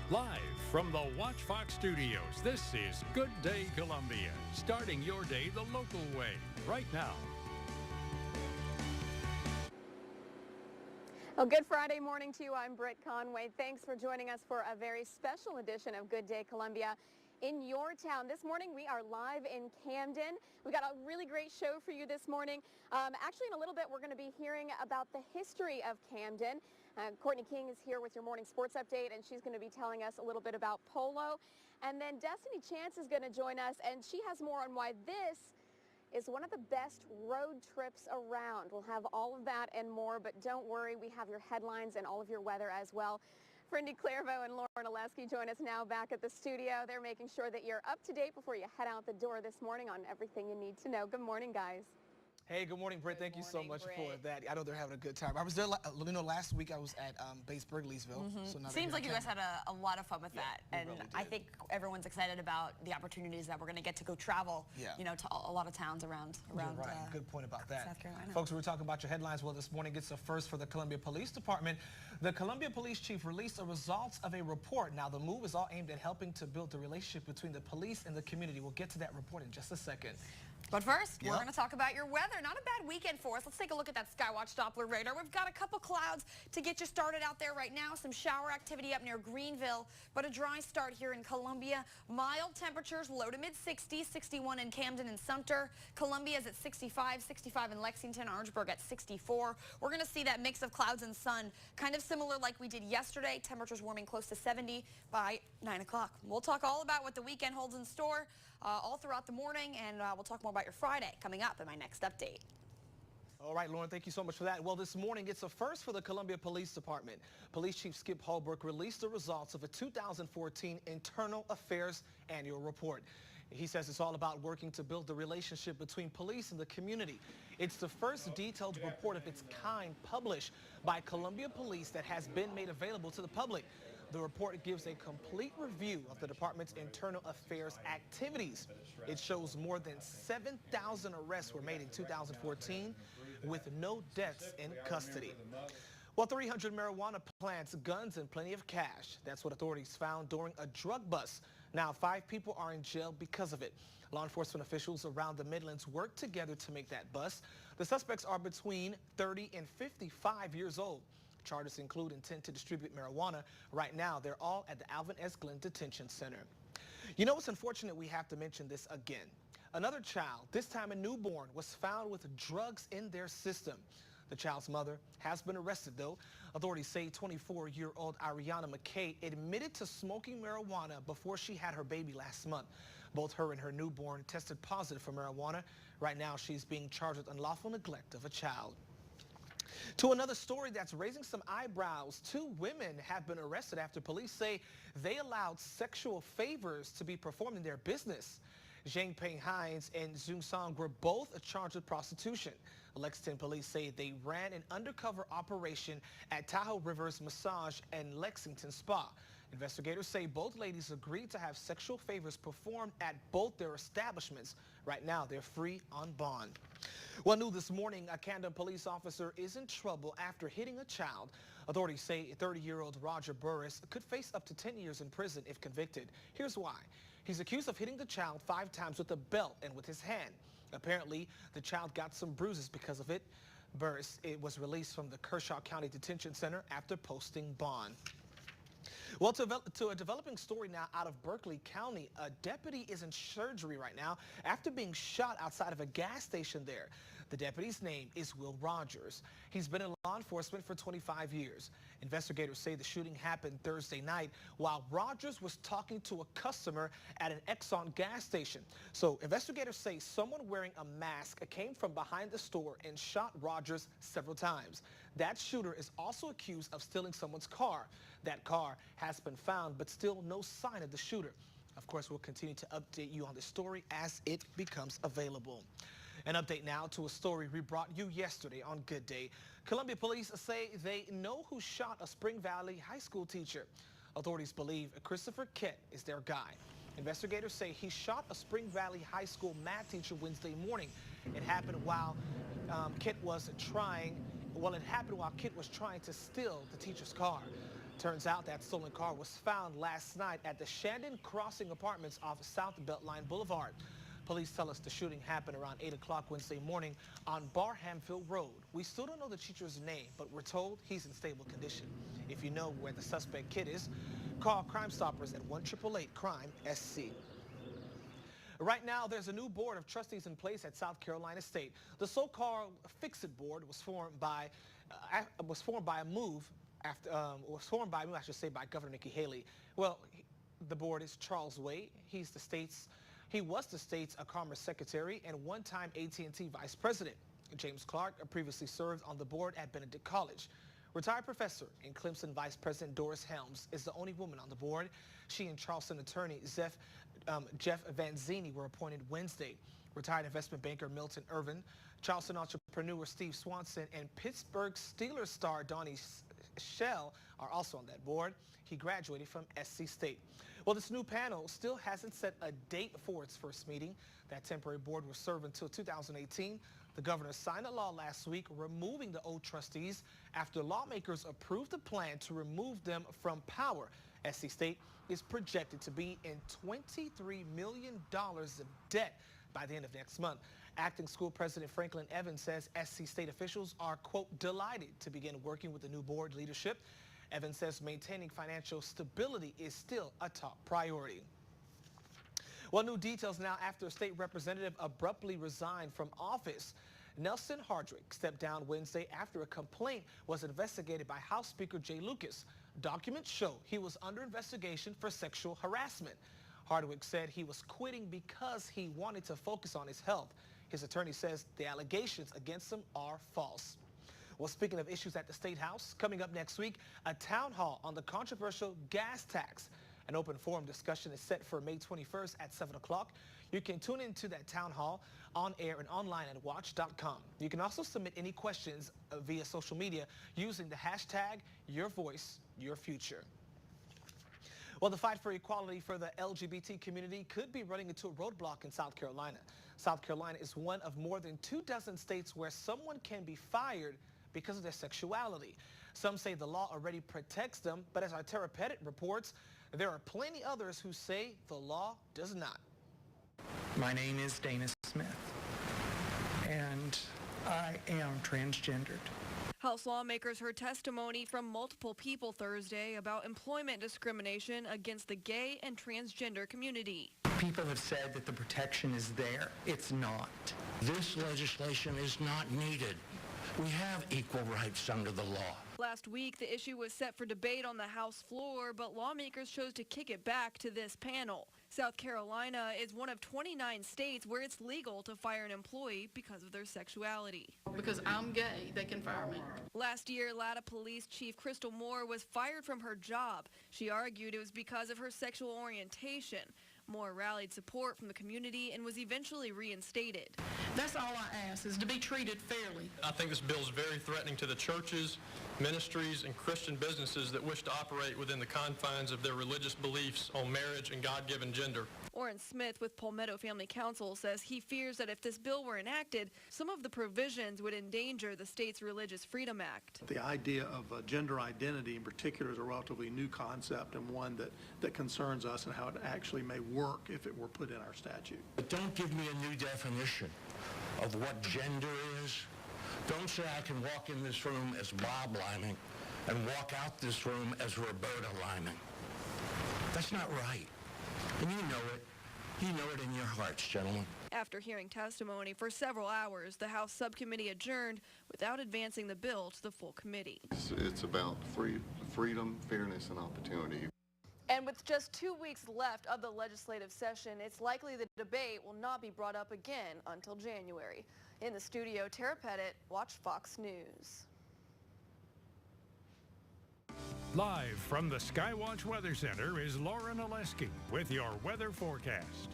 Live from the WACH Fox Studios, this is Good Day Columbia, starting your day the local way, right now. Well, good Friday morning to you. I'm Britt Conway. Thanks for joining us for a very special edition of Good Day Columbia in your town. This morning we are live in Camden. We've got a really great show for you this morning. Actually, in a little bit, we're going to be hearing about the history of Camden. Courtney King is here with your morning sports update, and she's going to be telling us a little bit about polo. And then Destiny Chance is going to join us, and she has more on why this is one of the best road trips around. We'll have all of that and more, but don't worry, we have your headlines and all of your weather as well. Brindy Clairvaux and Lauren Oleski join us now back at the studio. They're making sure that you're up to date before you head out the door this morning on everything you need to know. Good morning, guys. Hey, good morning, Britt. Thank you so much for that. I know they're having a good time. I was there, last week I was at base Burgleysville. So now Seems like you guys had a lot of fun with that. And really I did. think everyone's excited about the opportunities that we're going to get to go travel, you know, to a lot of towns around. You're right. Good point about that. South Carolina. Folks, we were talking about your headlines. Well, this morning it's a first for the Columbia Police Department. The Columbia Police Chief released the results of a report. Now, the move is all aimed at helping to build the relationship between the police and the community. We'll get to that report in just a second. But first, we're going to talk about your weather. Not a bad weekend for us. Let's take a look at that SkyWatch Doppler radar. We've got a couple clouds to get you started out there right now. Some shower activity up near Greenville, but a dry start here in Columbia. Mild temperatures, low to mid 60s, 61 in Camden and Sumter. Columbia is at 65, 65 in Lexington, Orangeburg at 64. We're going to see that mix of clouds and sun, kind of similar like we did yesterday. Temperatures warming close to 70 by 9 o'clock. We'll talk all about what the weekend holds in store all throughout the morning, and we'll talk more about your Friday coming up in my next update. All right, Lauren, thank you so much for that. Well, this morning, it's a first for the Columbia Police Department. Police Chief Skip Holbrook released the results of a 2014 Internal Affairs Annual Report. He says it's all about working to build the relationship between police and the community. It's the first detailed report of its kind published by Columbia Police that has been made available to the public. The report gives a complete review of the department's internal affairs activities. It shows more than 7,000 arrests were made in 2014 with no deaths in custody. Well, 300 marijuana plants, guns, and plenty of cash. That's what authorities found during a drug bust. Now, 5 people are in jail because of it. Law enforcement officials around the Midlands worked together to make that bust. The suspects are between 30 and 55 years old. Charges include intent to distribute marijuana. Right now, they're all at the Alvin S. Glenn Detention Center. You know, it's unfortunate we have to mention this again. Another child, this time a newborn, was found with drugs in their system. The child's mother has been arrested, though. Authorities say 24-year-old Ariana McKay admitted to smoking marijuana before she had her baby last month. Both her and her newborn tested positive for marijuana. Right now, she's being charged with unlawful neglect of a child. To another story that's raising some eyebrows, 2 women have been arrested after police say they allowed sexual favors to be performed in their business. Zhang Peng Hines and Zhong Song were both charged with prostitution. Lexington police say they ran an undercover operation at Tahoe Rivers Massage and Lexington Spa. Investigators say both ladies agreed to have sexual favors performed at both their establishments. Right now, they're free on bond. Well, new this morning, a Camden police officer is in trouble after hitting a child. Authorities say 30-year-old Roger Burris could face up to 10 years in prison if convicted. Here's why. He's accused of hitting the child 5 times with a belt and with his hand. Apparently, the child got some bruises because of it. Burris was released from the Kershaw County Detention Center after posting bond. Well, to a developing story now out of Berkeley County. A deputy is in surgery right now after being shot outside of a gas station there. The deputy's name is Will Rogers. He's been in law enforcement for 25 years. Investigators say the shooting happened Thursday night while Rogers was talking to a customer at an Exxon gas station. So investigators say someone wearing a mask came from behind the store and shot Rogers several times. That shooter is also accused of stealing someone's car. That car has been found, but still no sign of the shooter. Of course, we'll continue to update you on this story as it becomes available. An update now to a story we brought you yesterday on Good Day. Columbia police say they know who shot a Spring Valley High School teacher. Authorities believe Christopher Kett is their guy. Investigators say he shot a Spring Valley High School math teacher Wednesday morning. It happened while Kett was trying to steal the teacher's car. Turns out that stolen car was found last night at the Shandon Crossing Apartments off South Beltline Boulevard. Police tell us the shooting happened around 8 o'clock Wednesday morning on Barhamfield Road. We still don't know the teacher's name, but we're told he's in stable condition. If you know where the suspect kid is, call Crime Stoppers at 1-888-CRIME-SC. Right now, there's a new board of trustees in place at South Carolina State. The so-called Fix-It Board was formed by by Governor Nikki Haley. Well, the board is Charles Wade. He was the state's Commerce Secretary and one-time AT&T Vice President. James Clark previously served on the board at Benedict College. Retired professor and Clemson Vice President Doris Helms is the only woman on the board. She and Charleston attorney Jeff Vanzini were appointed Wednesday. Retired investment banker Milton Irvin, Charleston entrepreneur Steve Swanson, and Pittsburgh Steelers star Donnie Shell are also on that board. He graduated from SC State. Well, this new panel still hasn't set a date for its first meeting. That temporary board will serve until 2018. The governor signed a law last week removing the old trustees after lawmakers approved a plan to remove them from power. SC State is projected to be in $23 million of debt by the end of next month. Acting School President Franklin Evans says SC State officials are, quote, delighted to begin working with the new board leadership. Evans says maintaining financial stability is still a top priority. Well, new details now after a state representative abruptly resigned from office. Nelson Hardrick stepped down Wednesday after a complaint was investigated by House Speaker Jay Lucas. Documents show he was under investigation for sexual harassment. Hardwick said he was quitting because he wanted to focus on his health. His attorney says the allegations against him are false. Well, speaking of issues at the State House, coming up next week, a town hall on the controversial gas tax. An open forum discussion is set for May 21st at 7 o'clock. You can tune into that town hall on air and online at WACH.com. You can also submit any questions via social media using the hashtag #YourVoiceYourFuture. Well, the fight for equality for the LGBT community could be running into a roadblock in South Carolina. South Carolina is one of more than 24 states where someone can be fired because of their sexuality. Some say the law already protects them, but as our Tara Pettit reports, there are plenty others who say the law does not. My name is Dana Smith, and I am transgendered. House lawmakers heard testimony from multiple people Thursday about employment discrimination against the gay and transgender community. People have said that the protection is there. It's not. This legislation is not needed. We have equal rights under the law. Last week, the issue was set for debate on the House floor, but lawmakers chose to kick it back to this panel. South Carolina is one of 29 states where it's legal to fire an employee because of their sexuality. Because I'm gay, they can fire me. Last year, Latta Police Chief Crystal Moore was fired from her job. She argued it was because of her sexual orientation. Moore rallied support from the community and was eventually reinstated. That's all I ask, is to be treated fairly. I think this bill is very threatening to the churches, ministries, and Christian businesses that wish to operate within the confines of their religious beliefs on marriage and God-given gender. Orrin Smith with Palmetto Family Council says he fears that if this bill were enacted, some of the provisions would endanger the state's Religious Freedom Act. The idea of gender identity in particular is a relatively new concept and one that concerns us and how it actually may work if it were put in our statute. But don't give me a new definition of what gender is. Don't say I can walk in this room as Bob Liming and walk out this room as Roberta Liming. That's not right. And you know it. You know it in your hearts, gentlemen. After hearing testimony for several hours, the House subcommittee adjourned without advancing the bill to the full committee. It's about freedom, fairness, and opportunity. And with just 2 weeks left of the legislative session, it's likely the debate will not be brought up again until January. In the studio, Tara Pettit, Watch Fox News. Live from the Skywatch Weather Center is Lauren Oleski with your weather forecast.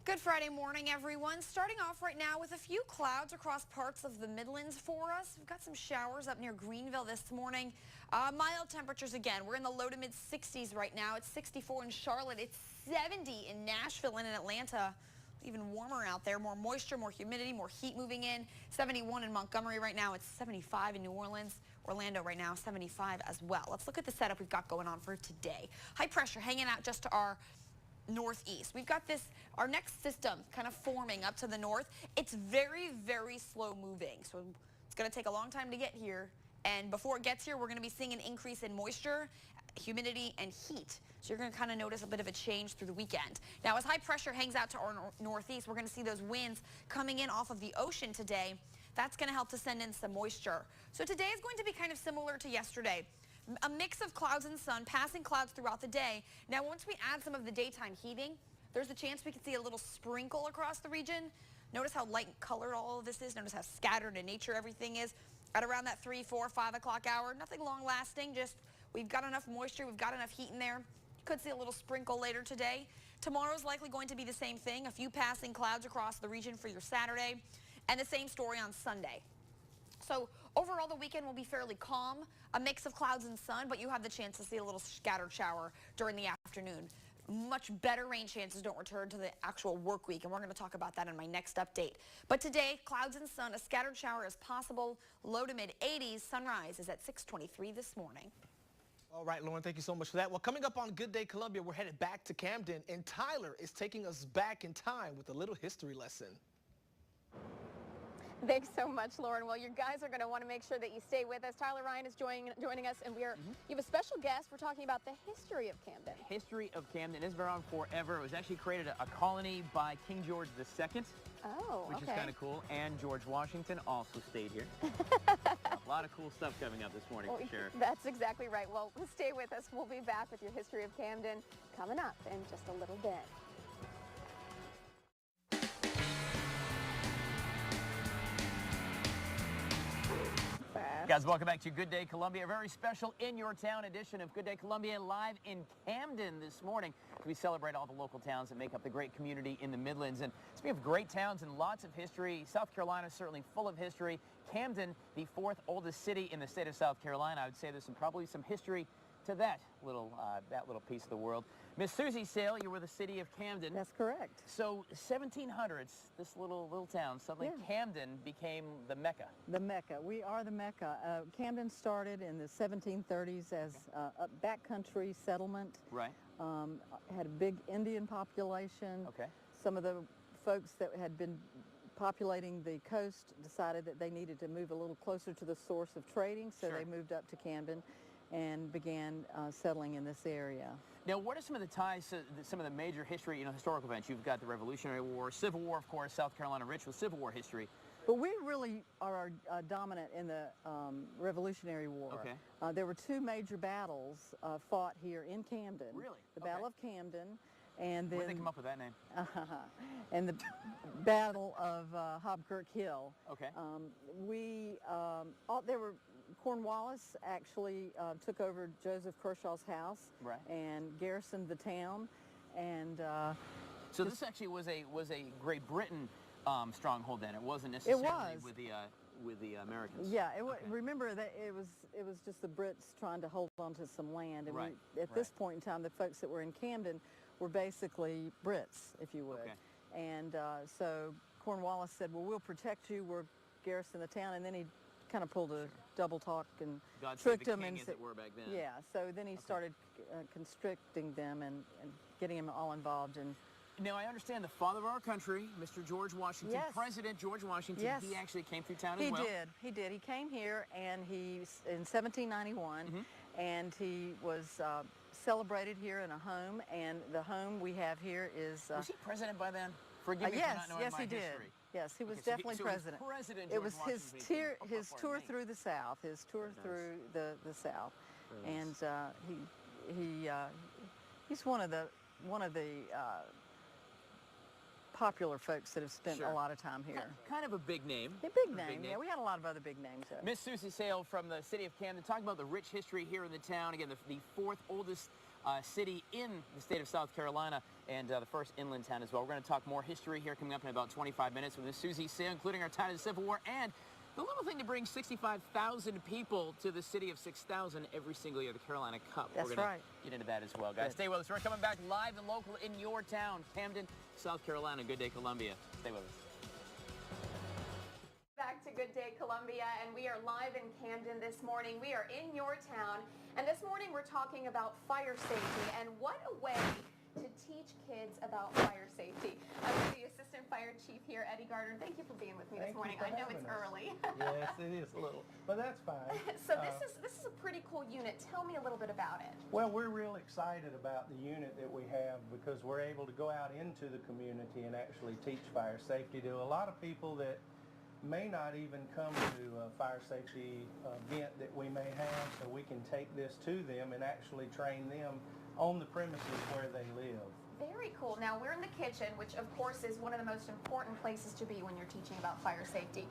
Good Friday morning, everyone. Starting off right now with a few clouds across parts of the Midlands for us. We've got some showers up near Greenville this morning. Mild temperatures again. We're in the low to mid 60s right now. It's 64 in Charlotte. It's 70 in Nashville and in Atlanta. Even warmer out there. More moisture, more humidity, more heat moving in. 71 in Montgomery right now. It's 75 in New Orleans. Orlando right now, 75 as well. Let's look at the setup we've got going on for today. High pressure hanging out just to our northeast. We've got our next system kind of forming up to the north. It's very, very slow moving. So it's going to take a long time to get here. And before it gets here, we're going to be seeing an increase in moisture, humidity, and heat. So you're going to kind of notice a bit of a change through the weekend. Now, as high pressure hangs out to our northeast, we're going to see those winds coming in off of the ocean today. That's going to help to send in some moisture. So today is going to be kind of similar to yesterday. A mix of clouds and sun, passing clouds throughout the day. Now, once we add some of the daytime heating, there's a chance we could see a little sprinkle across the region. Notice how light colored all of this is. Notice how scattered in nature everything is. At around that 3, 4, 5 o'clock hour, nothing long lasting, just we've got enough moisture, we've got enough heat in there. You could see a little sprinkle later today. Tomorrow's likely going to be the same thing, a few passing clouds across the region for your Saturday, and the same story on Sunday. So overall, the weekend will be fairly calm, a mix of clouds and sun, but you have the chance to see a little scattered shower during the afternoon. Much better rain chances don't return to the actual work week, and we're going to talk about that in my next update. But today, clouds and sun, a scattered shower is possible, low to mid-80s. Sunrise is at 6:23 this morning. All right, Lauren, thank you so much for that. Well, coming up on Good Day Columbia, we're headed back to Camden, and Tyler is taking us back in time with a little history lesson. Thanks so much, Lauren. Well, you guys are going to want to make sure that you stay with us. Tyler Ryan is joining us, and you have a special guest. We're talking about the history of Camden. History of Camden has been around forever. It was actually created a colony by King George II. Oh, which is kind of cool. And George Washington also stayed here. A lot of cool stuff coming up this morning, for sure. That's exactly right. Well, stay with us. We'll be back with your history of Camden coming up in just a little bit. Guys, welcome back to Good Day Columbia, a very special In Your Town edition of Good Day Columbia live in Camden this morning. We celebrate all the local towns that make up the great community in the Midlands. And speaking of great towns and lots of history, South Carolina is certainly full of history. Camden, the 4th oldest city in the state of South Carolina. I would say there's probably some history to that little piece of the world. Miss Susie Sale, you were the city of Camden. That's correct. So 1700s, this little town, suddenly Camden became the Mecca. The Mecca. We are the Mecca. Camden started in the 1730s as a backcountry settlement. Right. Had a big Indian population. Okay. Some of the folks that had been populating the coast decided that they needed to move a little closer to the source of trading, so they moved up to Camden and began settling in this area. Now, what are some of the ties to some of the major history, historical events? You've got the Revolutionary War, Civil War, of course, South Carolina rich with Civil War history. But we really are dominant in the Revolutionary War. Okay. There were 2 major battles fought here in Camden. Really? The Battle of Camden, and then... Where did they come up with that name? And the Battle of Hobkirk Hill. Okay. There were... Cornwallis actually took over Joseph Kershaw's house and garrisoned the town, and so this actually was a Great Britain stronghold then. It wasn't necessarily with the Americans. Yeah, remember that it was just the Brits trying to hold on to some land, and at this point in time, the folks that were in Camden were basically Brits, if you would. Okay. And so Cornwallis said, "Well, we'll protect you. We'll garrison the town," and then he kind of pulled a double talk and tricked them, and said, back then. Yeah, so then he started constricting them and getting them all involved. And now I understand the father of our country, Mr. George Washington, President George Washington, he actually came through town as well. He did. He came here, and in 1791, and he was celebrated here in a home, and the home we have here is... was he president by then? Forgive me for not knowing my history. Yes, he was definitely president. It was his tour through the South, his tour through the South, and he's one of the popular folks that have spent a lot of time here. Kind of a big name. A big name. Yeah, we had a lot of other big names. Miss Susie Sale from the city of Camden, talking about the rich history here in the town. Again, the 4th oldest city in the state of South Carolina, and the first inland town as well. We're going to talk more history here coming up in about 25 minutes with Miss Susie Sale, including our tie to the Civil War and the little thing to bring 65,000 people to the city of 6,000 every single year, the Carolina Cup. That's We're going to get into that as well, guys. Stay with us. We're coming back live and local in your town, Camden, South Carolina. Good Day, Columbia. Stay with us. Back to Good Day Columbia, and we are live in Camden this morning. We are in your town, and this morning we're talking about fire safety, and what a way to teach kids about fire safety. I'm with the Assistant Fire Chief here, Eddie Gardner. Thank you for being with me this morning. I know it's early. Yes, it is a little, but that's fine. So this is a pretty cool unit. Tell me a little bit about it. Well, we're real excited about the unit that we have because we're able to go out into the community and actually teach fire safety to a lot of people that may not even come to a fire safety event that we may have, so we can take this to them and actually train them on the premises where they live. Very cool. Now we're in the kitchen, which of course is one of the most important places to be when you're teaching about fire safety.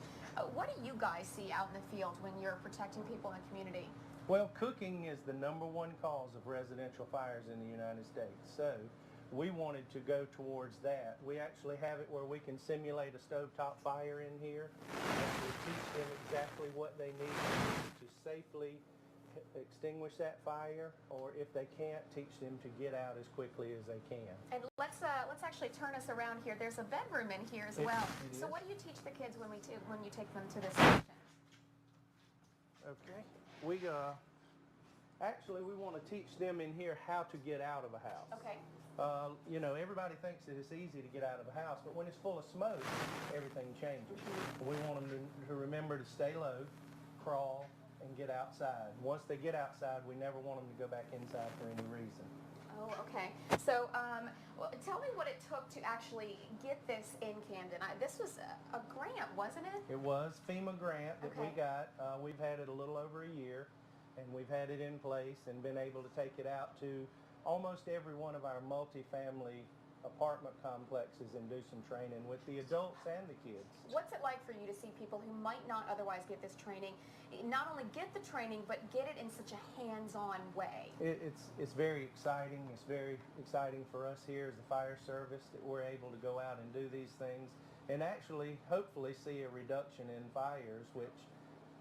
What do you guys see out in the field when you're protecting people in the community? Well, cooking is the #1 cause of residential fires in the United States, so we wanted to go towards that. We actually have it where we can simulate a stovetop fire in here, and we teach them exactly what they need to safely extinguish that fire, or if they can't, teach them to get out as quickly as they can. And let's actually turn us around here. There's a bedroom in here as well. So what do you teach the kids when you take them to this section? Okay, actually we want to teach them in here how to get out of a house. Okay. You know, everybody thinks that it's easy to get out of a house, but when it's full of smoke, everything changes. We want them to remember to stay low, crawl, and get outside. Once they get outside, we never want them to go back inside for any reason. Oh, okay. So well, tell me what it took to actually get this in Camden. This was a grant, wasn't it? It was FEMA grant that we got. We've had it a little over a year, and we've had it in place and been able to take it out to almost every one of our multifamily apartment complexes and do some training with the adults and the kids. What's it like for you to see people who might not otherwise get this training, not only get the training, but get it in such a hands-on way? It's very exciting. It's very exciting for us here as the fire service that we're able to go out and do these things and actually hopefully see a reduction in fires, which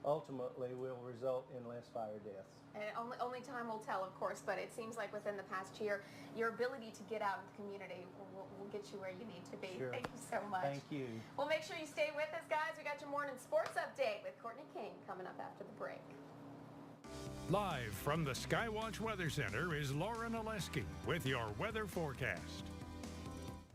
ultimately will result in less fire deaths. And only time will tell, of course, but it seems like within the past year, your ability to get out in the community will get you where you need to be. Sure. Thank you so much. Thank you. Well, make sure you stay with us, guys. We got your morning sports update with Courtney King coming up after the break. Live from the Skywatch Weather Center is Lauren Oleski with your weather forecast.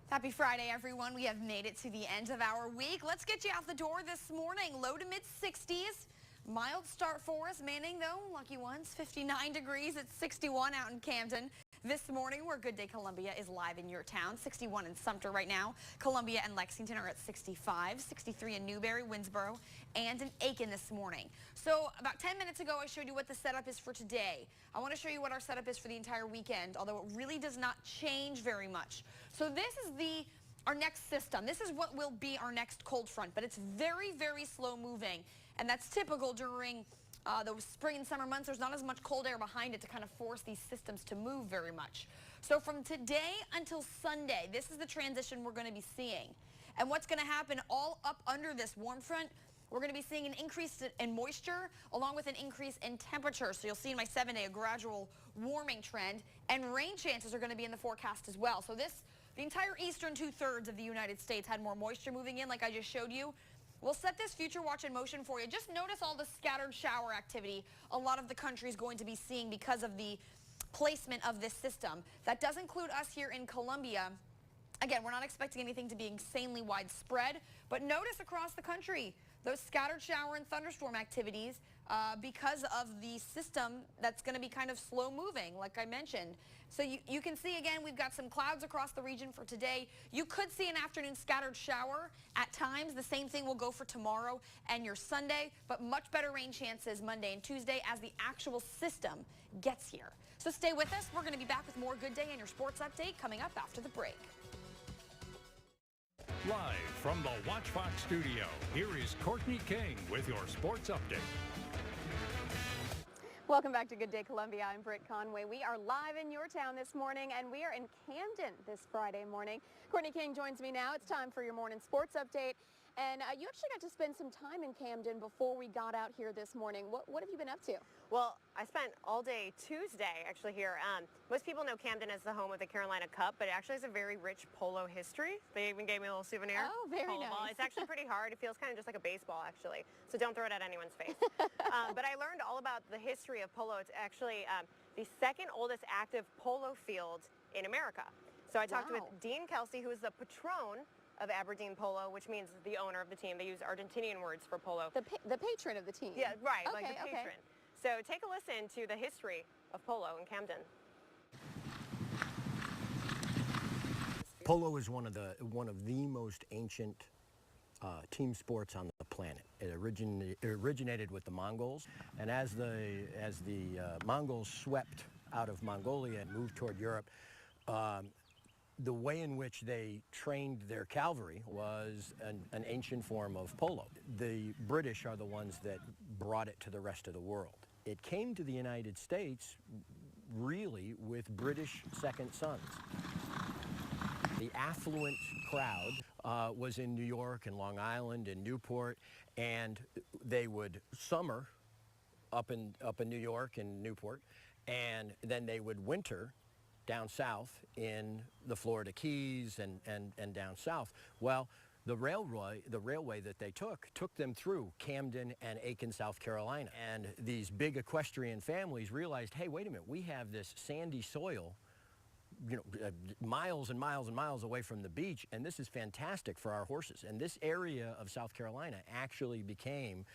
Happy Friday, everyone. We have made it to the end of our week. Let's get you out the door this morning. Low to mid-60s. Mild start for us. Manning, though, lucky ones. 59 degrees at 61 out in Camden. This morning, where Good Day Columbia is live in your town. 61 in Sumter right now. Columbia and Lexington are at 65. 63 in Newberry, Winsboro, and in Aiken this morning. So about 10 minutes ago, I showed you what the setup is for today. I want to show you what our setup is for the entire weekend, although it really does not change very much. So this is our next system. This is what will be our next cold front, but it's very, very slow moving. And that's typical during the spring and summer months. There's not as much cold air behind it to kind of force these systems to move very much. So from today until Sunday, this is the transition we're going to be seeing. And what's going to happen all up under this warm front, we're going to be seeing an increase in moisture along with an increase in temperature. So you'll see in my 7-day a gradual warming trend, and rain chances are going to be in the forecast as well. So the entire eastern 2/3 of the United States had more moisture moving in like I just showed you. We'll set this future watch in motion for you. Just notice all the scattered shower activity a lot of the country is going to be seeing because of the placement of this system. That does include us here in Columbia. Again, we're not expecting anything to be insanely widespread, but notice across the country those scattered shower and thunderstorm activities because of the system that's going to be kind of slow moving, like I mentioned. So you can see, again, we've got some clouds across the region for today. You could see an afternoon scattered shower at times. The same thing will go for tomorrow and your Sunday, but much better rain chances Monday and Tuesday as the actual system gets here. So stay with us. We're going to be back with more Good Day and your sports update coming up after the break. Live from the WACH Fox studio, here is Courtney King with your sports update. Welcome back to Good Day Columbia. I'm Britt Conway. We are live in your town this morning, and we are in Camden this Friday morning. Courtney King joins me now. It's time for your morning sports update. And you actually got to spend some time in Camden before we got out here this morning. What have you been up to? Well, I spent all day Tuesday actually here. Most people know Camden as the home of the Carolina Cup, but it actually has a very rich polo history. They even gave me a little souvenir. Oh, very polo nice. ball. It's actually pretty hard. It feels kind of just like a baseball, actually. So don't throw it at anyone's face. But I learned all about the history of polo. It's actually the second oldest active polo field in America. So I talked with Dean Kelsey, who is the patron of Aberdeen Polo, which means the owner of the team. They use Argentinian words for polo. The patron of the team. Yeah, right, Okay, like the patron. okay. So take a listen to the history of polo in Camden. Polo is one of the most ancient team sports on the planet. It originated with the Mongols, and as the Mongols swept out of Mongolia and moved toward Europe, the way in which they trained their cavalry was an ancient form of polo. The British are the ones that brought it to the rest of the world. It came to the United States really with British second sons. The affluent crowd was in New York and Long Island and Newport, and they would summer up in New York and Newport, and then they would winter down south in the Florida Keys and down south. Well, the railway that they took them through Camden and Aiken, South Carolina. And these big equestrian families realized, hey, wait a minute, we have this sandy soil, you know, miles and miles and miles away from the beach, and this is fantastic for our horses. And this area of South Carolina actually became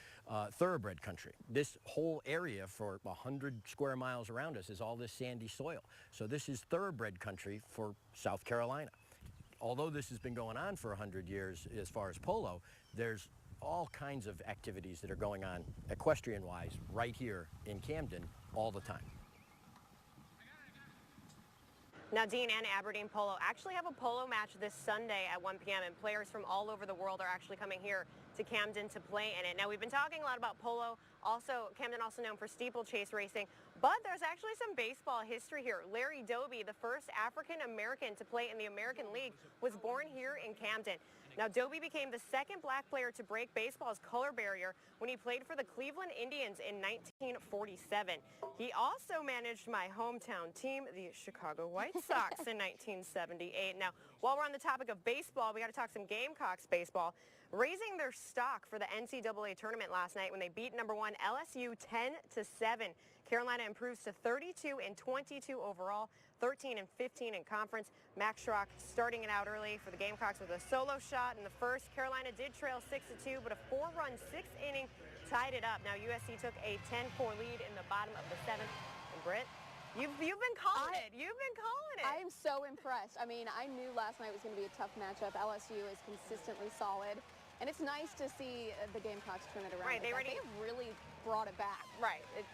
thoroughbred country. This whole area for 100 square miles around us is all this sandy soil. So this is thoroughbred country for South Carolina. Although this has been going on for 100 years as far as polo, there's all kinds of activities that are going on equestrian-wise right here in Camden all the time. Now, Dean and Aberdeen Polo actually have a polo match this Sunday at 1 p.m. and players from all over the world are actually coming here to Camden to play in it. Now, we've been talking a lot about polo. Also, Camden also known for steeplechase racing, but there's actually some baseball history here. Larry Doby, the first African-American to play in the American League, was born here in Camden. Now, Doby became the second black player to break baseball's color barrier when he played for the Cleveland Indians in 1947. He also managed my hometown team, the Chicago White Sox, in 1978. Now, while we're on the topic of baseball, we got to talk some Gamecocks baseball. Raising their stock for the NCAA tournament last night when they beat number 1 LSU 10-7. Carolina improves to 32-22 overall, 13-15 in conference. Max Schrock starting it out early for the Gamecocks with a solo shot in the first. Carolina did trail 6-2, but a 4-run sixth inning tied it up. Now USC took a 10-4 lead in the bottom of the 7th. And Britt, you've been calling it. You've been calling it. I am so impressed. I mean, I knew last night was going to be a tough matchup. LSU is consistently solid. And it's nice to see the Gamecocks turn it around. Right, they really brought it back. Right. It's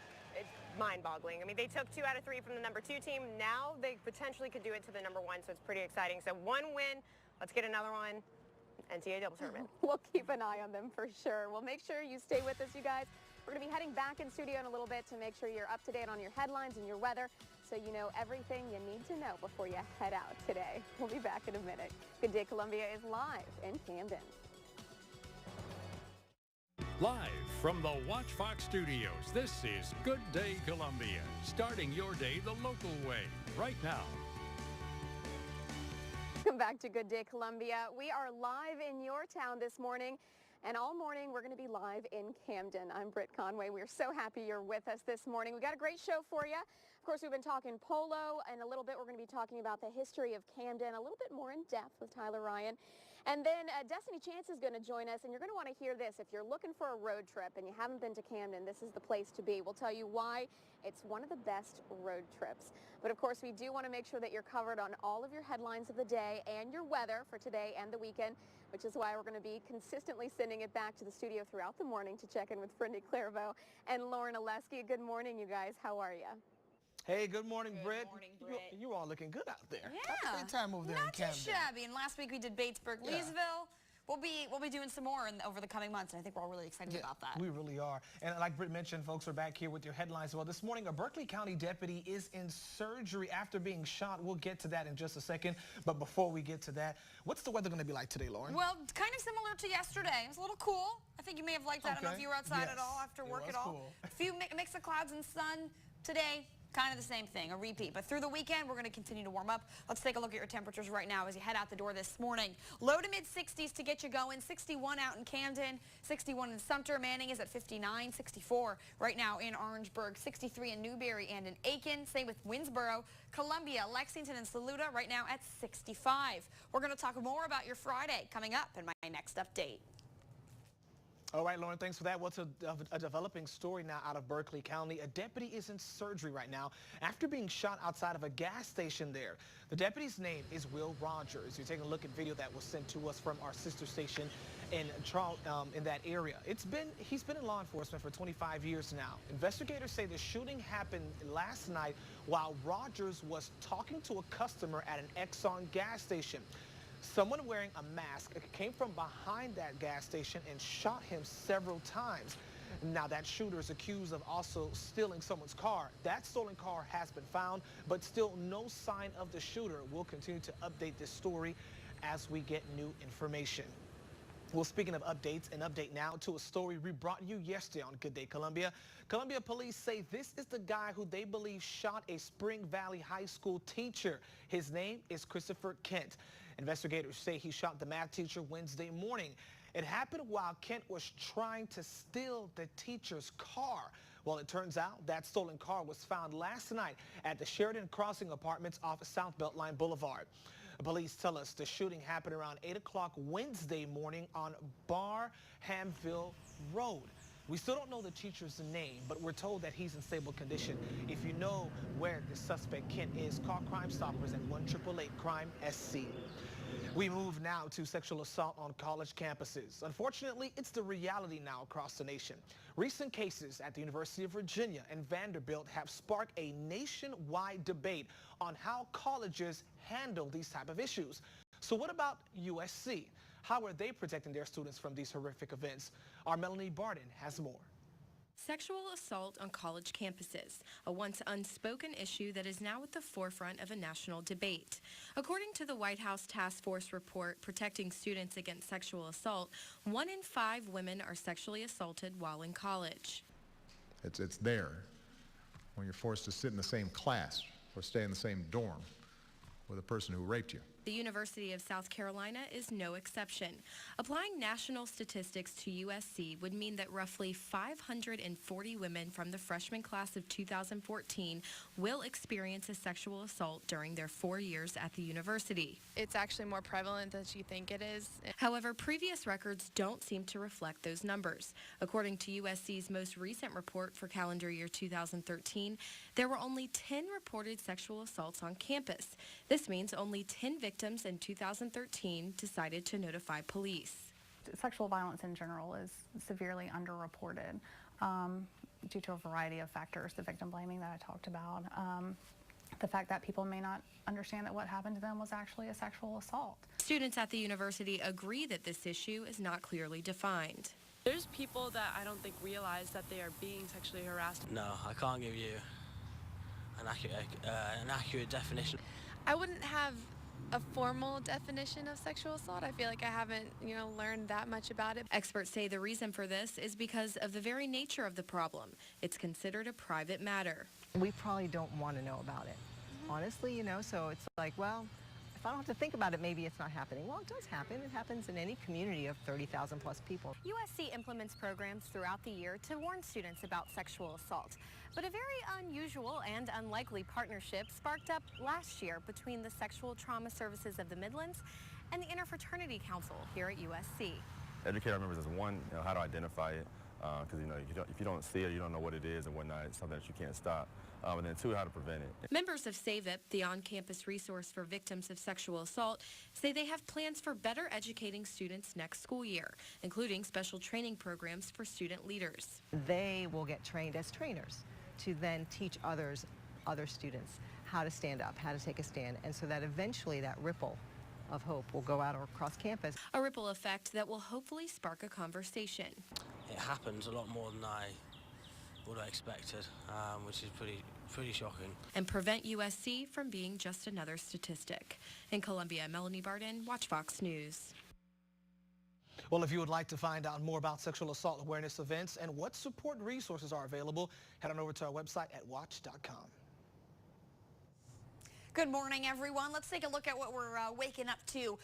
mind-boggling. I mean, they took 2 out of 3 from the number 2 team. Now they potentially could do it to the number 1, so it's pretty exciting. So 1 win. Let's get another one. NCAA double tournament. We'll keep an eye on them for sure. Well, make sure you stay with us, you guys. We're going to be heading back in studio in a little bit to make sure you're up to date on your headlines and your weather so you know everything you need to know before you head out today. We'll be back in a minute. Good Day Columbia is live in Camden. Live from the WACH Fox Studios, this is Good Day Columbia, starting your day the local way, right now. Welcome back to Good Day Columbia. We are live in your town this morning, and all morning we're going to be live in Camden. I'm Britt Conway. We're so happy you're with us this morning. We've got a great show for you. Of course, we've been talking polo, and a little bit we're going to be talking about the history of Camden, a little bit more in depth with Tyler Ryan. And then Destiny Chance is going to join us, and you're going to want to hear this. If you're looking for a road trip and you haven't been to Camden, this is the place to be. We'll tell you why it's one of the best road trips. But of course, we do want to make sure that you're covered on all of your headlines of the day and your weather for today and the weekend, which is why we're going to be consistently sending it back to the studio throughout the morning to check in with Brindy Clairvaux and Lauren Oleski. Good morning, you guys. How are you? Hey, good morning, Britt. Good morning, Britt. You all looking good out there. Yeah. Have a great time over there in Camden. Not too shabby. And last week we did Batesburg, Leesville. we'll be doing some more over the coming months, and I think we're all really excited about that. We really are. And like Britt mentioned, folks, we're back here with your headlines. Well, this morning, a Berkeley County deputy is in surgery after being shot. We'll get to that in just a second. But before we get to that, what's the weather going to be like today, Lauren? Well, kind of similar to yesterday. It was a little cool. I think you may have liked that. I don't know if you were outside at all after work at all. Cool. A few mix of clouds and sun today. Kind of the same thing, a repeat. But through the weekend, we're going to continue to warm up. Let's take a look at your temperatures right now as you head out the door this morning. Low to mid-60s to get you going. 61 out in Camden, 61 in Sumter. Manning is at 59, 64 right now in Orangeburg, 63 in Newberry and in Aiken. Same with Winsboro, Columbia, Lexington, and Saluda right now at 65. We're going to talk more about your Friday coming up in my next update. All right, Lauren, thanks for that. What's a developing story now out of Berkeley County? A deputy is in surgery right now after being shot outside of a gas station there. The deputy's name is Will Rogers. You're taking a look at video that was sent to us from our sister station in that area. He's been in law enforcement for 25 years now. Investigators say the shooting happened last night while Rogers was talking to a customer at an Exxon gas station. Someone wearing a mask came from behind that gas station and shot him several times. Now, that shooter is accused of also stealing someone's car. That stolen car has been found, but still no sign of the shooter. We'll continue to update this story as we get new information. Well, speaking of updates, an update now to a story we brought you yesterday on Good Day Columbia. Columbia police say this is the guy who they believe shot a Spring Valley High School teacher. His name is Christopher Kent. Investigators say he shot the math teacher Wednesday morning. It happened while Kent was trying to steal the teacher's car. Well, it turns out that stolen car was found last night at the Sheridan Crossing Apartments off South Beltline Boulevard. Police tell us the shooting happened around 8 o'clock Wednesday morning on Barhamville Road. We still don't know the teacher's name, but we're told that he's in stable condition. If you know where the suspect Kent is, call Crime Stoppers at 1-888-CRIME-SC. We move now to sexual assault on college campuses. Unfortunately, it's the reality now across the nation. Recent cases at the University of Virginia and Vanderbilt have sparked a nationwide debate on how colleges handle these type of issues. So what about USC? How are they protecting their students from these horrific events? Our Melanie Barden has more. Sexual assault on college campuses, a once unspoken issue that is now at the forefront of a national debate. According to the White House Task Force report protecting students against sexual assault, 1 in 5 women are sexually assaulted while in college. It's there when you're forced to sit in the same class or stay in the same dorm with a person who raped you. The University of South Carolina is no exception. Applying national statistics to USC would mean that roughly 540 women from the freshman class of 2014 will experience a sexual assault during their 4 years at the university. It's actually more prevalent than you think it is. However, previous records don't seem to reflect those numbers. According to USC's most recent report for calendar year 2013, there were only 10 reported sexual assaults on campus. This means only 10 victims in 2013 decided to notify police. Sexual violence in general is severely underreported due to a variety of factors, the victim blaming that I talked about, the fact that people may not understand that what happened to them was actually a sexual assault. Students at the university agree that this issue is not clearly defined. There's people that I don't think realize that they are being sexually harassed. No, I can't give you an accurate definition. I wouldn't have a formal definition of sexual assault. I feel like I haven't, learned that much about it. Experts say the reason for this is because of the very nature of the problem. It's considered a private matter. We probably don't want to know about it, honestly, so it's like, well, if I don't have to think about it, maybe it's not happening. Well, it does happen. It happens in any community of 30,000 plus people. USC implements programs throughout the year to warn students about sexual assault. But a very unusual and unlikely partnership sparked up last year between the Sexual Trauma Services of the Midlands and the Interfraternity Council here at USC. Educate our members as one, how to identify it, because if you don't see it, you don't know what it is and whatnot. It's something that you can't stop. And then 2, how to prevent it. Members of SAVIP, the on-campus resource for victims of sexual assault, say they have plans for better educating students next school year, including special training programs for student leaders. They will get trained as trainers to then teach other students how to stand up, how to take a stand, and so that eventually that ripple of hope will go out across campus. A ripple effect that will hopefully spark a conversation. It happens a lot more than I would have expected, which is pretty shocking. And prevent USC from being just another statistic. In Columbia, Melanie Barden, Watch Fox News. Well, if you would like to find out more about sexual assault awareness events and what support resources are available, head on over to our website at WACH.com. Good morning, everyone. Let's take a look at what we're waking up to.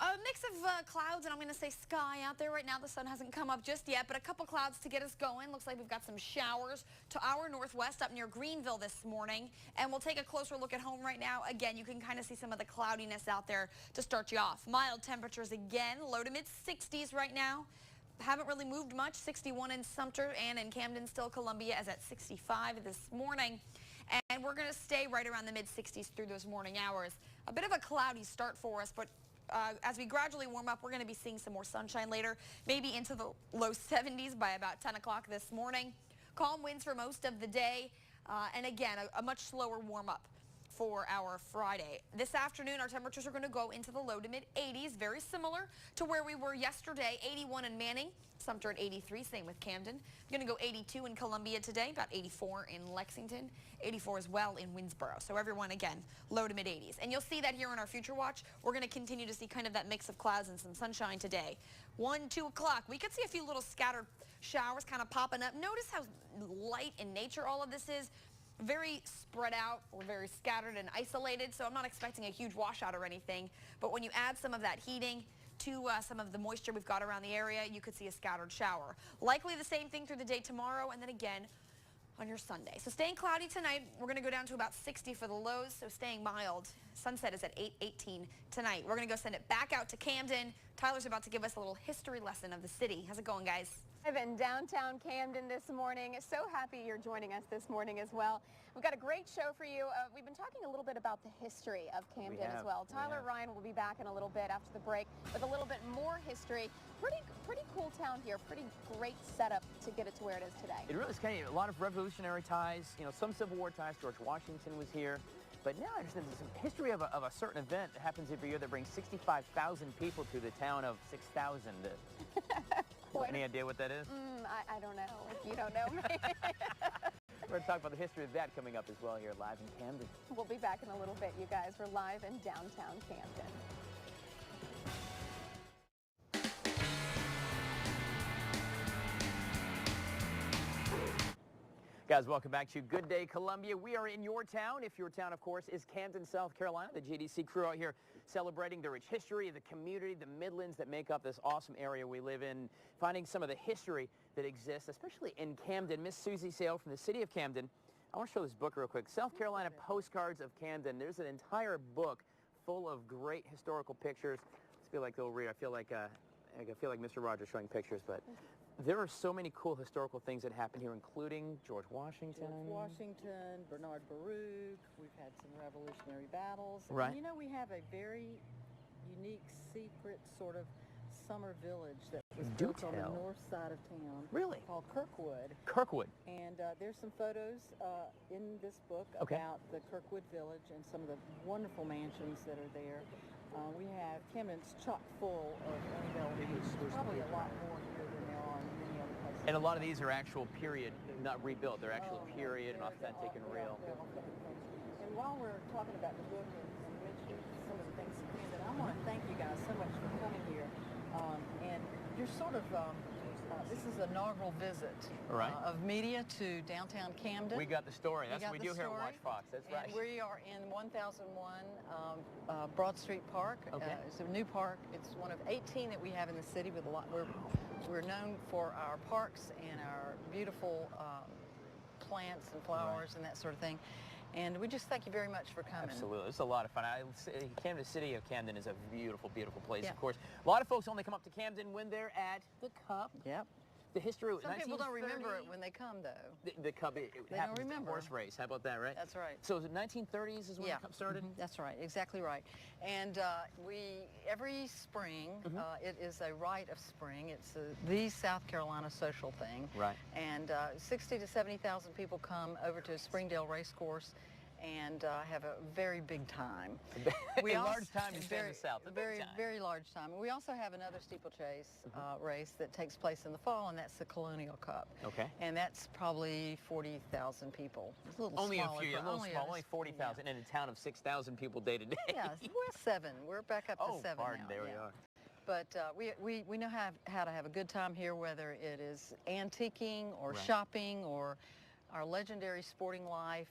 A mix of clouds, and I'm going to say sky out there right now. The sun hasn't come up just yet, but a couple clouds to get us going. Looks like we've got some showers to our northwest up near Greenville this morning. And we'll take a closer look at home right now. Again, you can kind of see some of the cloudiness out there to start you off. Mild temperatures again, low to mid 60s right now. Haven't really moved much. 61 in Sumter and in Camden, still Columbia is at 65 this morning. And we're going to stay right around the mid 60s through those morning hours. A bit of a cloudy start for us, but as we gradually warm up, we're going to be seeing some more sunshine later, maybe into the low 70s by about 10 o'clock this morning. Calm winds for most of the day, and again, a much slower warm up for our Friday. This afternoon, our temperatures are going to go into the low to mid 80s, very similar to where we were yesterday. 81 in Manning, Sumter at 83, same with Camden. We're going to go 82 in Columbia today, about 84 in Lexington, 84 as well in Winsboro. So everyone, again, low to mid 80s. And you'll see that here in our future watch. We're going to continue to see kind of that mix of clouds and some sunshine today. 1, 2 o'clock, we could see a few little scattered showers kind of popping up. Notice how light in nature all of this is. Very spread out or very scattered and isolated, so I'm not expecting a huge washout or anything. But when you add some of that heating to some of the moisture we've got around the area, you could see a scattered shower. Likely the same thing through the day tomorrow, and then again on your Sunday. So staying cloudy tonight. We're going to go down to about 60 for the lows, so staying mild. Sunset is at 8:18 tonight. We're going to go send it back out to Camden. Tyler's about to give us a little history lesson of the city. How's it going, guys? I've been downtown Camden this morning. So happy you're joining us this morning as well. We've got a great show for you. We've been talking a little bit about the history of Camden as well. Tyler Ryan will be back in a little bit after the break with a little bit more history. Pretty cool town here. Pretty great setup to get it to where it is today. It really is kind of a lot of revolutionary ties, you know, some Civil War ties. George Washington was here. But now I understand there's some history of a certain event that happens every year that brings 65,000 people to the town of 6,000. Any idea what that is? I don't know. If you don't know me. We're going to talk about the history of that coming up as well here live in Camden. We'll be back in a little bit, you guys. We're live in downtown Camden. Guys, welcome back to Good Day Columbia. We are in your town. If your town, of course, is Camden, South Carolina. The JDC crew out here celebrating the rich history of the community, the Midlands that make up this awesome area we live in, finding some of the history that exists, especially in Camden. Miss Susie Sale from the city of Camden. I want to show this book real quick. South Carolina Postcards of Camden. There's an entire book full of great historical pictures. I feel like they'll read. I feel like Mr. Rogers showing pictures, but there are so many cool historical things that happen here, including George Washington. Bernard Baruch. We've had some revolutionary battles. Right. And you know, we have a very unique, secret sort of summer village that was built on the north side of town. Really? Called Kirkwood. Kirkwood. And there's some photos in this book about the Kirkwood village and some of the wonderful mansions that are there. We have Camden's chock full of unbuilt. There's probably a lot more here than there are in many other places. And a lot of these are actual period, not rebuilt. They're actual period and authentic and real. And while we're talking about the book and mentioning some of the things in Camden, I want to thank you guys so much for coming here. And you're sort of, this is an inaugural visit of media to downtown Camden. We got the story. That's what we do here at Watch Fox. That's right. And we are in 1001 Broad Street Park. It's a new park. It's one of 18 that we have in the city with a lot. We're known for our parks and our beautiful plants and flowers and that sort of thing. And we just thank you very much for coming. Absolutely. It's a lot of fun. The city of Camden is a beautiful, beautiful place, of course. A lot of folks only come up to Camden when they're at the Cup. Yep. The history of Some people don't remember it when they come, though. The Cup, they don't remember. Horse race. How about that, right? That's right. So is it 1930s is when the Cup started? That's right. Exactly right. And every spring, it is a rite of spring. It's the South Carolina social thing. Right. And 60 to 70,000 people come over to Springdale Race Course and have a very big time. Large time to stay in the South. Very large time. We also have another steeplechase race that takes place in the fall, and that's the Colonial Cup. Okay. And that's probably 40,000 people. It's a little only smaller. Only 40,000 in a town of 6,000 people day to day. Yeah, we're 7. We're back up to 7 pardon, now. There we are. But we know how to have a good time here, whether it is antiquing or Right. shopping or our legendary sporting life,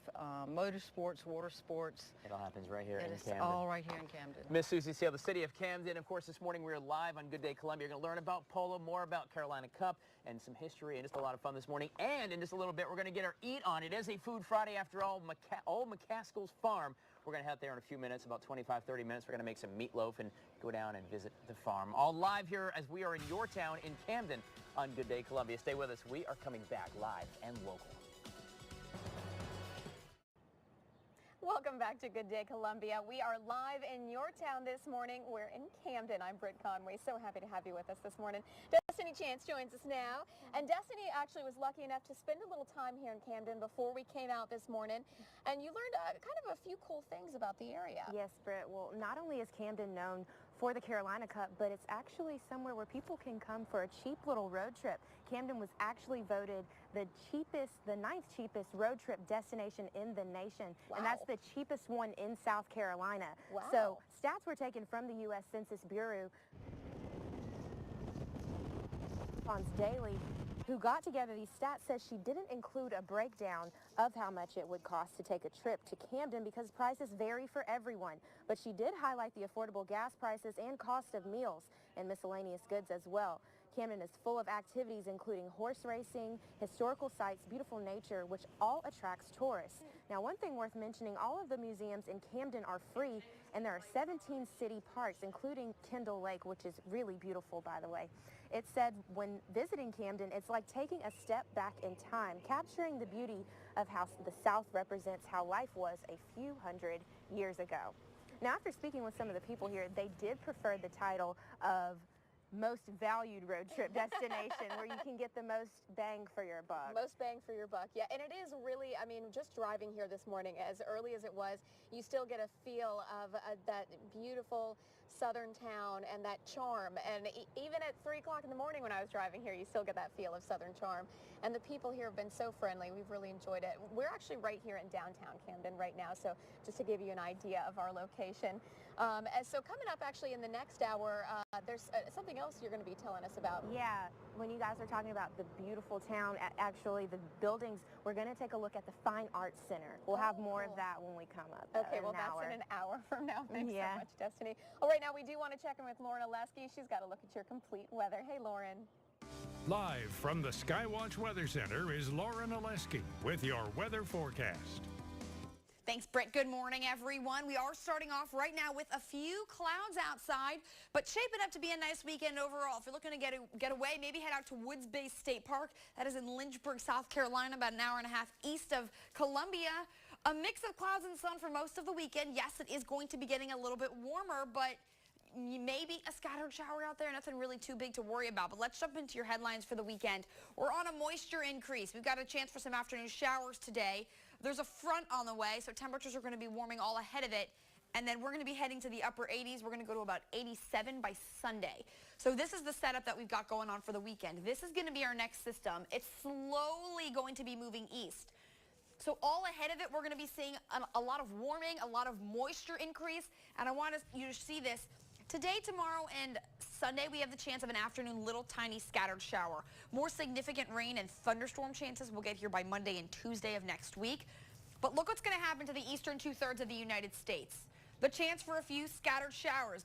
motorsports, water sports. It all happens right here in It's Camden. all right here in Camden. Miss Susie Sale, the city of Camden. Of course, this morning we are live on Good Day Columbia. You're going to learn about polo, more about Carolina Cup, and some history, and just a lot of fun this morning. And in just a little bit, we're going to get our Eat On. It is a Food Friday after all, Old McCaskill's Farm. We're going to head there in a few minutes, about 25, 30 minutes. We're going to make some meatloaf and go down and visit the farm. All live here as we are in your town in Camden on Good Day Columbia. Stay with us. We are coming back live and local. Welcome back to Good Day Columbia. We are live in your town this morning. We're in Camden. I'm Britt Conway. So happy to have you with us this morning. Destiny Chance joins us now. And Destiny actually was lucky enough to spend a little time here in Camden before we came out this morning. And you learned kind of a few cool things about the area. Yes, Britt. Well, not only is Camden known for the Carolina Cup, but it's actually somewhere where people can come for a cheap little road trip. Camden was actually voted the 9th cheapest road trip destination in the nation. Wow. And that's the cheapest one in South Carolina. Wow. So stats were taken from the U.S. Census Bureau Daily, who got together these stats, says she didn't include a breakdown of how much it would cost to take a trip to Camden because prices vary for everyone. But she did highlight the affordable gas prices and cost of meals and miscellaneous goods as well. Camden is full of activities including horse racing, historical sites, beautiful nature, which all attracts tourists. Now, one thing worth mentioning, all of the museums in Camden are free, and there are 17 city parks, including Kendall Lake, which is really beautiful, by the way. It said when visiting Camden, it's like taking a step back in time, capturing the beauty of how the South represents how life was a few hundred years ago. Now, after speaking with some of the people here, they did prefer the title of most valued road trip destination where you can get the most bang for your buck. Most bang for your buck, yeah. And it is really, I mean, just driving here this morning, as early as it was, you still get a feel of that beautiful southern town and that charm. And even at 3 o'clock in the morning when I was driving here, you still get that feel of southern charm. And the people here have been so friendly. We've really enjoyed it. We're actually right here in downtown Camden right now, so just to give you an idea of our location. So coming up actually in the next hour, there's something else you're going to be telling us about. Yeah, when you guys are talking about the beautiful town, actually the buildings, we're going to take a look at the Fine Arts Center. We'll have more of that when we come up. Okay, well, that's in an hour from now. Thanks so much, Destiny. All right, now we do want to check in with Lauren Oleski. She's got a look at your complete weather. Hey, Lauren. Live from the Skywatch Weather Center is Lauren Oleski with your weather forecast. Thanks, Britt. Good morning, everyone. We are starting off right now with a few clouds outside, but shaping up to be a nice weekend overall. If you're looking to get away, maybe head out to Woods Bay State Park. That is in Lynchburg, South Carolina, about an hour and a half east of Columbia. A mix of clouds and sun for most of the weekend. Yes, it is going to be getting a little bit warmer, but maybe a scattered shower out there, nothing really too big to worry about. But let's jump into your headlines for the weekend. We're on a moisture increase. We've got a chance for some afternoon showers today. There's a front on the way, so temperatures are going to be warming all ahead of it. And then we're going to be heading to the upper 80s. We're going to go to about 87 by Sunday. So this is the setup that we've got going on for the weekend. This is going to be our next system. It's slowly going to be moving east. So all ahead of it, we're going to be seeing a lot of warming, a lot of moisture increase. And I want you to see this. Today, tomorrow, and Sunday, we have the chance of an afternoon little tiny scattered shower. More significant rain and thunderstorm chances we'll get here by Monday and Tuesday of next week. But look what's going to happen to the eastern two-thirds of the United States. The chance for a few scattered showers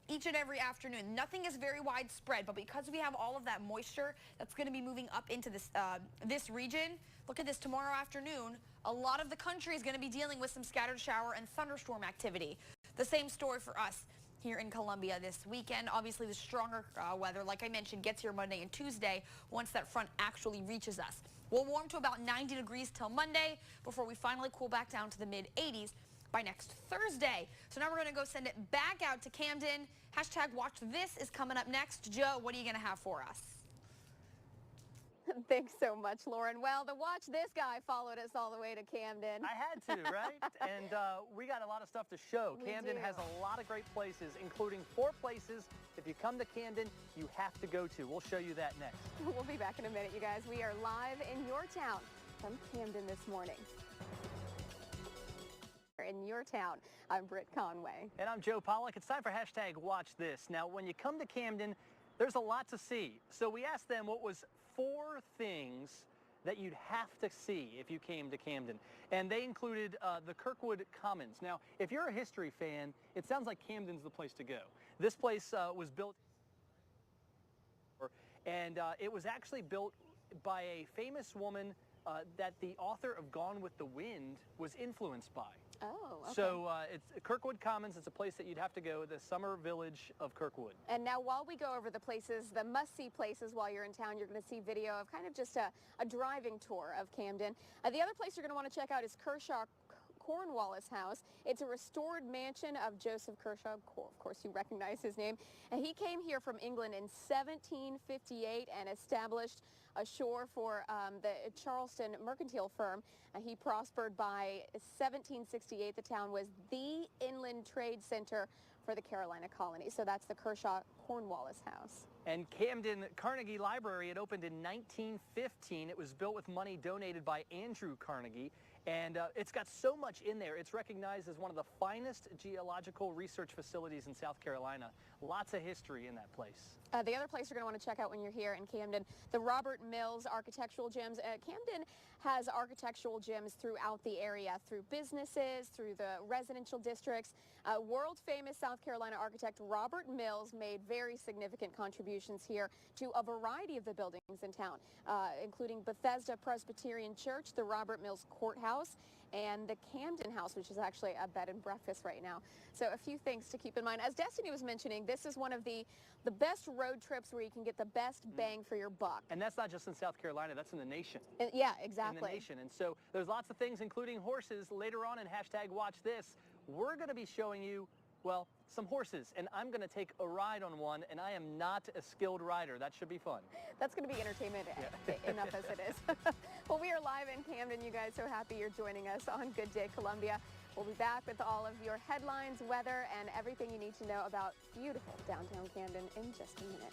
each and every afternoon. Nothing is very widespread, but because we have all of that moisture that's going to be moving up into this region, look at this tomorrow afternoon. A lot of the country is going to be dealing with some scattered shower and thunderstorm activity. The same story for us here in Columbia this weekend. Obviously, the stronger weather, like I mentioned, gets here Monday and Tuesday once that front actually reaches us. We'll warm to about 90 degrees till Monday before we finally cool back down to the mid-80s by next Thursday. So now we're going to go send it back out to Camden. Hashtag watch this is coming up next. Joe, what are you going to have for us? Thanks so much, Lauren. Well, the Watch This guy followed us all the way to Camden. I had to, right? And we got a lot of stuff to show. We Camden do. has a lot of great places, including 4 places, if you come to Camden, you have to go to. We'll show you that next. We'll be back in a minute, you guys. We are live in your town from Camden this morning. In your town, I'm Britt Conway. And I'm Joe Pollack. It's time for #WatchThis. Now, when you come to Camden, there's a lot to see. So we asked them what was 4 things that you'd have to see if you came to Camden. And they included the Kirkwood Commons. Now, if you're a history fan, it sounds like Camden's the place to go. This place was built, and it was actually built by a famous woman that the author of Gone with the Wind was influenced by. Oh, okay. So it's Kirkwood Commons. It's a place that you'd have to go, the summer village of Kirkwood. And now while we go over the places, the must-see places while you're in town, you're going to see video of kind of just a driving tour of Camden. The other place you're going to want to check out is Kershaw Cornwallis House. It's a restored mansion of Joseph Kershaw. Of course, you recognize his name. And he came here from England in 1758 and established a shore for the Charleston mercantile firm. He prospered by 1768. The town was the inland trade center for the Carolina colony. So that's the Kershaw Cornwallis House. And Camden Carnegie Library, it opened in 1915. It was built with money donated by Andrew Carnegie. And it's got so much in there. It's recognized as one of the finest geological research facilities in South Carolina. Lots of history in that place. The other place you're going to want to check out when you're here in Camden, the Robert Mills Architectural Gems. Camden has architectural gems throughout the area, through businesses, through the residential districts. World-famous South Carolina architect Robert Mills made very significant contributions here to a variety of the buildings in town, including Bethesda Presbyterian Church, the Robert Mills Courthouse, and the Camden House, which is actually a bed and breakfast right now. So a few things to keep in mind. As Destiny was mentioning, this is one of the best road trips where you can get the best bang for your buck. And that's not just in South Carolina, that's in the nation. Yeah, exactly. In the nation. And so there's lots of things, including horses. Later on in #WatchThis, we're going to be showing you, well, some horses, and I'm going to take a ride on one, and I am not a skilled rider. That should be fun. That's going to be entertainment enough as it is. Well, we are live in Camden, you guys. So happy you're joining us on Good Day Columbia. We'll be back with all of your headlines, weather, and everything you need to know about beautiful downtown Camden in just a minute.